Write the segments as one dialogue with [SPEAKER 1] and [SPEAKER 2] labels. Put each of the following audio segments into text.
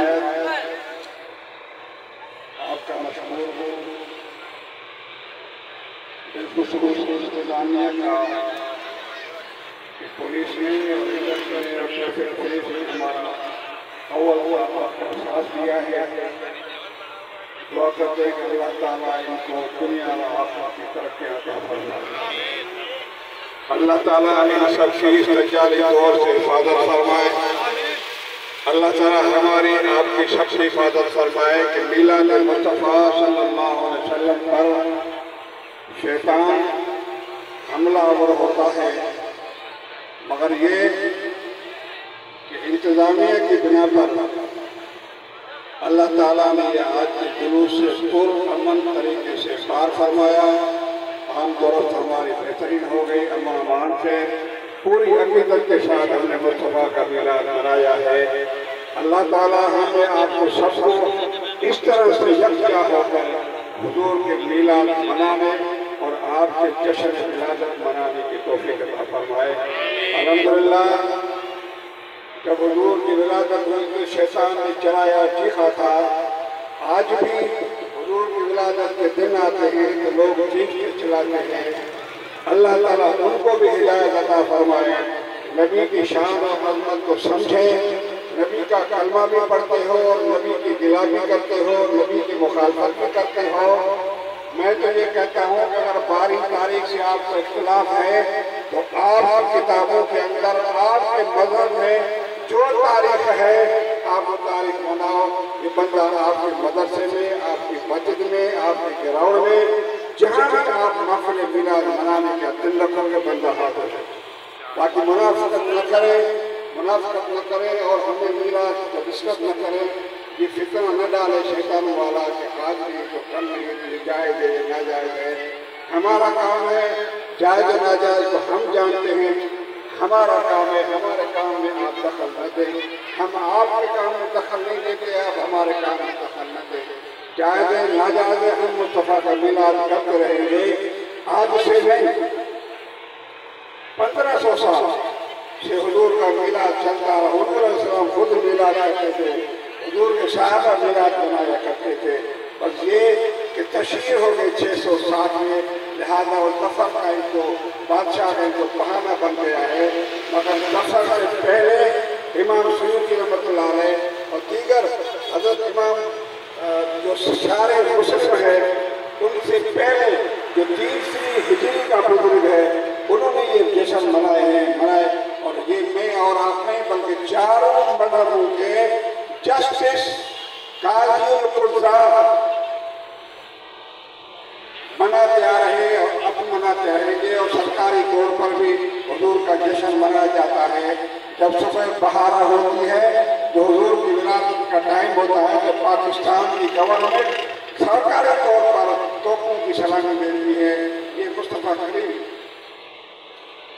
[SPEAKER 1] شاید آپ کا مشہور ہو بالخصوص انتظامیہ کا کہ پولیس نے اور ٹریفک پولیس نے ہمارا اول احساس دیا ہے. دعا کرتے ہیں کہ اللہ تعالیٰ ان کو دنیا اور آخرت کی ترقی عطا فرمائے. اللہ تعالیٰ ان سب کی استجابی دور سے حفاظت فرمائے. اللہ تعالیٰ ہماری آپ کی سب سے حفاظت فرمائے کہ میلاد مصطفیٰ صلی اللہ علیہ وسلم پر شیطان حملہ آور ہوتا ہے، مگر یہ کہ انتظامیہ کی بنا پر اللہ تعالیٰ نے یہ آج کے جلوس سے پرامن طریقے سے پار فرمایا. ہم درست ہماری بہترین ہو گئی، امن امان سے پوری عقیدت کے ساتھ ہم نے مصطفیٰ کا میلاد منایا ہے. اللہ تعالیٰ ہمیں آپ کو سب کو اس طرح سے یکجا ہو کر حضور کے میلاد منانے اور آپ کے جشن ولادت منانے کی توفیق عطا فرمائے. الحمدللہ جب حضور کی ولادت ہوئی تو شیطان نے چلایا چیخا تھا. آج بھی حضور کی ولادت کے دن آتے ہیں تو لوگ چیخ کے چلاتے ہیں. اللہ تعالیٰ ان کو بھی ہدایت عطا فرمائے. نبی کی شان اور عظمت کو سمجھیں، نبی کا کلمہ بھی پڑھتے ہو اور نبی کی گلا بھی کرتے ہو، نبی کی مخالفت بھی کرتے ہو. میں تو یہ کہتا ہوں کہ اگر باری تاریخ سے آپ کو اختلاف ہے تو آپ کی کتابوں کے اندر آپ کے مذہب میں جو تاریخ ہے آپ وہ تاریخ مناؤ. یہ بندہ آپ کے مدرسے میں، آپ کی مسجد میں، آپ کے گراؤنڈ میں، جہاں بھی آپ محفل میلاد منانے کا دل رکھو گے بندہ حاضر ہے. باقی منافقت نہ کرے اور ہمیں میلاد کو ڈسکس نہ کرے. یہ فتنہ نہ ڈالے شیطان والا کہ آج نہیں تو کل نہیں، یہ جائز ہے یہ ناجائز ہے. ہمارا کام ہے جائز و ناجائز کو ہم جانتے ہیں. ہمارا کام ہے ہمارے کام میں آپ دخل نہ دیں. ہم آپ کے کام میں دخل نہیں دیتے، آپ ہمارے کام میں دخل نہ دیں. جائز ہے ناجائز ہے، ہم مصطفیٰ کا میلاد کرتے رہیں گے. آج سے نہیں 1500 سال سے حضور کا میلاد چلتا رہا. حضور علیہ السلام خود میلاد کرتے تھے، حضور کے صحابہ میلاد منایا کرتے تھے. بس یہ کہ تشریح ہو گئی 660 میں، لہذا وہ دفن کا ان کو بادشاہ کا ان کو بہانہ بن گیا ہے. مگر دفن سے پہلے امام سیوطی رحمۃ اللہ علیہ اور دیگر حضرت امام جو شارح مسلم ہے ان سے پہلے جو تیسری ہجری کا بزرگ ہے انہوں نے یہ جشن منائے. اور یہ میں اور آپ نہیں بلکہ چاروں مذہبوں کے جسٹس قاضی القضاء مناتے آ رہے ہیں اور اب مناتے رہیں گے. اور سرکاری طور پر بھی حضور کا جشن منایا جاتا ہے. جب صبح بہارا ہوتی ہے جو حضور کی ولادت کا ٹائم ہوتا ہے کہ پاکستان کی گورنمنٹ سرکاری طور پر توپوں کی سلامی دیتی ہے. یہ مصطفیٰ کریم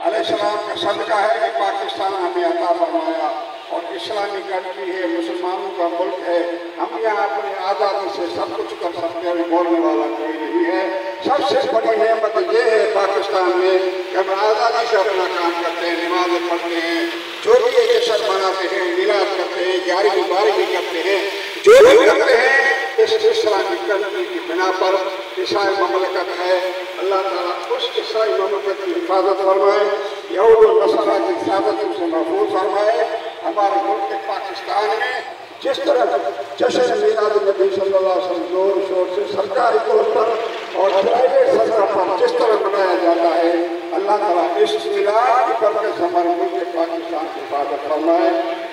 [SPEAKER 1] علیہ السلام کا صدقہ ہے کہ پاکستان ہمیں عطا فرمایا اور اسلامی کنٹری ہے، مسلمانوں کا ملک ہے. ہم یہاں اپنی آزادی سے سب کچھ کر سکتے ہیں، بولنے والا کوئی نہیں ہے. سب سے بڑی نعمت یہ ہے پاکستان میں کہ ہم آزادی سے اپنا کام کرتے ہیں، نمازیں پڑھتے ہیں، جو بھی یہ جشن مناتے ہیں، میلاد کرتے ہیں، 11ویں 12ویں کرتے ہیں، جو بھی کرتے ہیں اس اسلامی کنٹری کی بنا پر. عیسائی مملکت ہے، اللہ تعالیٰ اس عیسائی مملکت کی حفاظت فرمائے، یہود و نصارہ کی حفاظت سے محفوظ فرمائے. ہمارے ملک پاکستان میں جس طرح جشن میلاد نبی صلی اللہ علیہ وسلم زور شور سے سرکاری طور پر اور پرائیویٹ سطح پر جس طرح منایا جاتا ہے، اللہ تعالیٰ اس میلاد کی برکت سے ہمارے ملک پاکستان کی حفاظت فرمائے،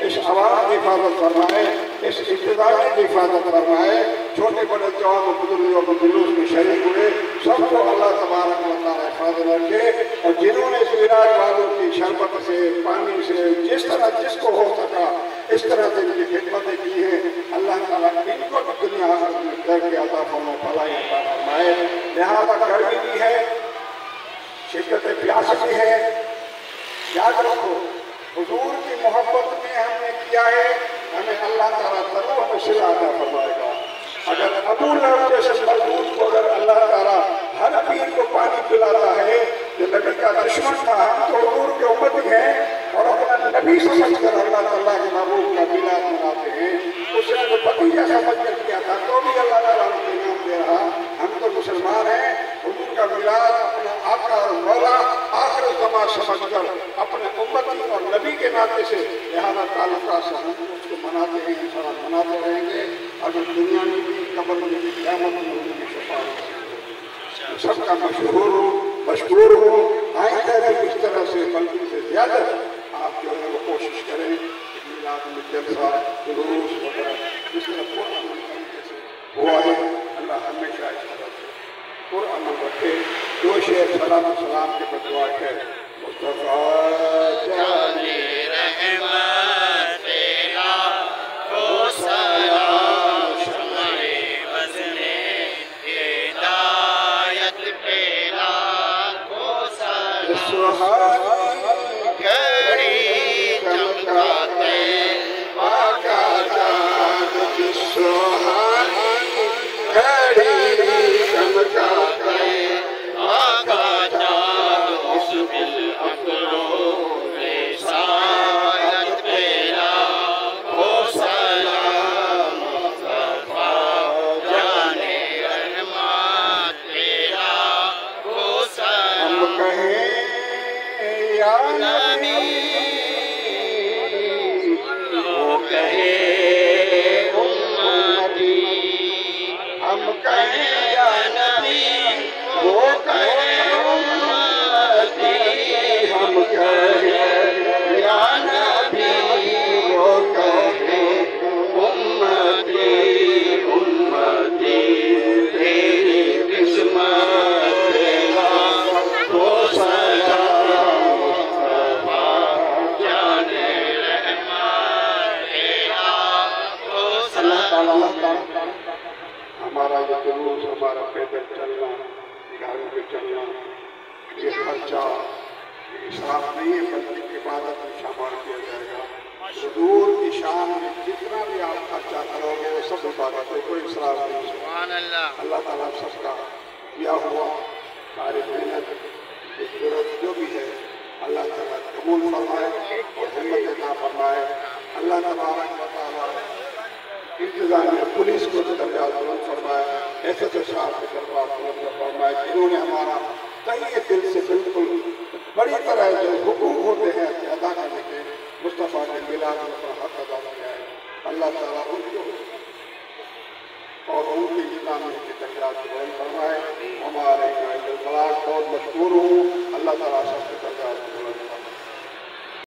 [SPEAKER 1] اس عوام کی حفاظت فرمائے، اس انتظامیہ کی حفاظت فرمائے. چھوٹے بڑے جوان و بزرگوں کو جلوس میں شریک ہوئے سب کو اللہ تبارک و تعالیٰ حفاظت رکھے. اور جنہوں نے اس میلاد والوں کی شربت سے، پانی سے، جس طرح جس کو ہو سکا اس طرح سے ان کی خدمتیں کی ہیں، اللہ تعالیٰ ان کو بھی دنیا آخرت میں ترقی عطا فرمائے، بھلائی عطا فرمائے. لہٰذا گرمی بھی ہے، شدت پیاس بھی ہے. یاد رکھو حضور کی محبت میں ہم نے کیا ہے، ہمیں اللہ تعالیٰ ضرور ہمیں صلہ عطا فرمائے گا. اگر ابو لہب جیسے مضبوط کو اگر اللہ تعالیٰ ہر پیر کو پانی پلاتا ہے جو نبی کا دشمن تھا، ہم تو حضور کے امتی ہیں اور اپنا نبی سمجھ کر اللہ تعالیٰ کے محبوب کا میلاد مناتے ہیں. اس سے مناتے رہیں گے، اگر دنیا میں بھی قبر میں بھی قیامت میں ان کی شفاعت سب کا مشکور ہو. آئندہ بھی اس طرح سے بلکہ سے زیادہ آپ جو ہے وہ کوشش کریں کہ میلاد میں جلسہ جلوس وغیرہ جس طرح پرامن طریقے سے ہوا ہے، اللہ ہمیشہ اس طرح سے پرامن رکھے. جو شیخ سلام کے بدعا ہے مصطفیٰ جانے
[SPEAKER 2] رحمت تیرا کو سلام شمع وزن ہدایت پیلا کو سلام گھڑی چمکاتے
[SPEAKER 1] آقا جان سہانی گھڑی چمکاتے
[SPEAKER 2] آقا جان اس بالعقلوں رسالت پیلا کو سلام مصطفیٰ جان رحمت پیلا کو
[SPEAKER 1] ہم
[SPEAKER 2] سلام
[SPEAKER 1] کہیں یا نبی
[SPEAKER 2] وہ کہے امتی
[SPEAKER 1] ہم کہیں یا نبی وہ کہیں امتی ہم کہیں یا نبی وہ کہیں امتی
[SPEAKER 2] امتی تیری قسمت پیلا کو سلام مصطفیٰ جان رحمت پیلا کو سلام.
[SPEAKER 1] ہمارا یہ جلوس، ہمارا پیدل چلنا، گاڑی پہ چلنا، یہ خرچہ یہ اسراف نہیں ہے بلکہ عبادت میں شامل کیا جائے گا. حضور کی شان میں جتنا بھی آپ خرچہ کرو گے وہ سب عبادت ہے، کوئی اسراف نہیں ہے.
[SPEAKER 2] سبحان اللہ.
[SPEAKER 1] اللہ تعالیٰ سب کا کیا ہوا ساری محنت ضرورت جو بھی ہے اللہ تعالیٰ قبول فرمائے اور ہمت عطا فرمائے. اللہ تبارک و تعالیٰ انتظامیہ پولیس کو درجات بلند فرمائے، ایسے شاہ کے دربار بلند فرمائے جنہوں نے ہمارا تہیہ دل سے بالکل بڑی طرح جو حقوق ہوتے ہیں ادا کرنے کے مصطفیٰ کے میلاد میں اپنا حق ادا کیا ہے. اللہ تعالیٰ ان کو اور ان کی انتظامیہ کے درجات بلند فرمائے. ہمارے بہت مشکور ہوں. اللہ تعالیٰ سب